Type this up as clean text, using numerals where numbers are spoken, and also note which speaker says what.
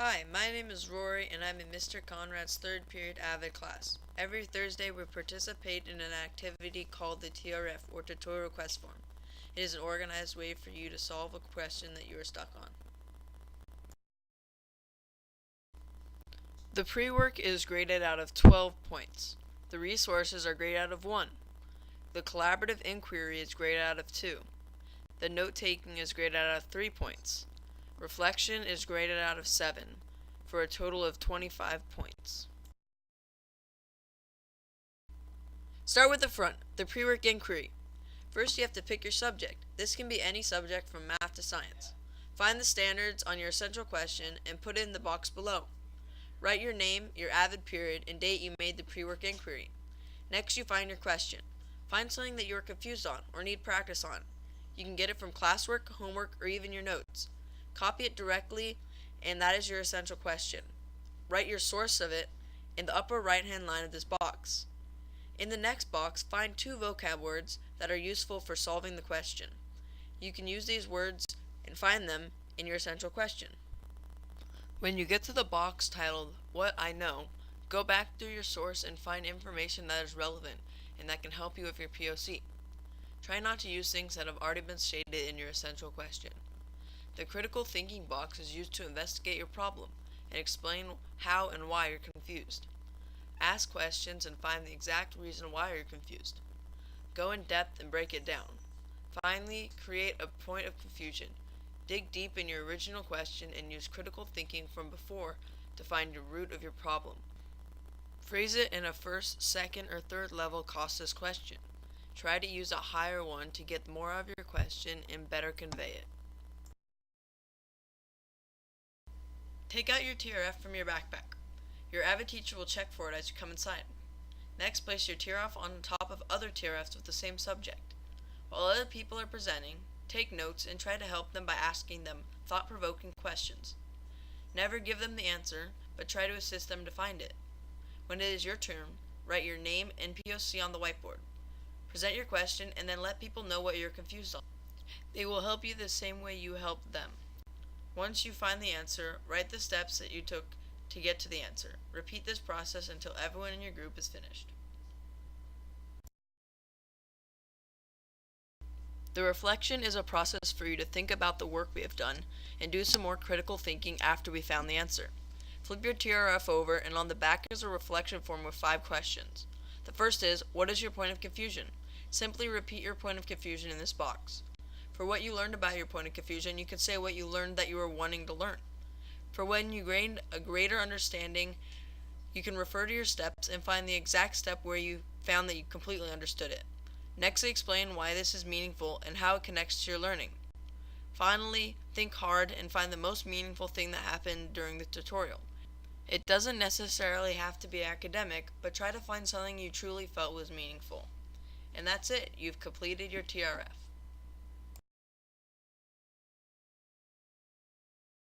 Speaker 1: Hi, my name is Rory and I'm in Mr. Conrad's third period AVID class. Every Thursday we participate in an activity called the TRF or Tutorial Request Form. It is an organized way for you to solve a question that you are stuck on. The pre-work is graded out of 12 points. The resources are graded out of 1. The collaborative inquiry is graded out of 2. The note-taking is graded out of 3 points. Reflection is graded out of 7, for a total of 25 points. Start with the front, the pre-work inquiry. First you have to pick your subject. This can be any subject from math to science. Find the standards on your essential question and put it in the box below. Write your name, your AVID period, and date you made the pre-work inquiry. Next you find your question. Find something that you are confused on or need practice on. You can get it from classwork, homework, or even your notes. Copy it directly, and that is your essential question. Write your source of it in the upper right-hand line of this box. In the next box, find 2 vocab words that are useful for solving the question. You can use these words and find them in your essential question. When you get to the box titled, What I Know, go back through your source and find information that is relevant and that can help you with your POC. Try not to use things that have already been stated in your essential question. The critical thinking box is used to investigate your problem and explain how and why you're confused. Ask questions and find the exact reason why you're confused. Go in depth and break it down. Finally, create a point of confusion. Dig deep in your original question and use critical thinking from before to find the root of your problem. Phrase it in a first, second, or third level COSTAS question. Try to use a higher one to get more of your question and better convey it. Take out your TRF from your backpack. Your AVID teacher will check for it as you come inside. Next, place your TRF on top of other TRFs with the same subject. While other people are presenting, take notes and try to help them by asking them thought-provoking questions. Never give them the answer, but try to assist them to find it. When it is your turn, write your name and POC on the whiteboard. Present your question and then let people know what you're confused on. They will help you the same way you helped them. Once you find the answer, write the steps that you took to get to the answer. Repeat this process until everyone in your group is finished. The reflection is a process for you to think about the work we have done and do some more critical thinking after we found the answer. Flip your TRF over and on the back is a reflection form with 5 questions. The first is, what is your point of confusion? Simply repeat your point of confusion in this box. For what you learned about your point of confusion, you could say what you learned that you were wanting to learn. For when you gained a greater understanding, you can refer to your steps and find the exact step where you found that you completely understood it. Next, explain why this is meaningful and how it connects to your learning. Finally, think hard and find the most meaningful thing that happened during the tutorial. It doesn't necessarily have to be academic, but try to find something you truly felt was meaningful. And that's it. You've completed your TRF.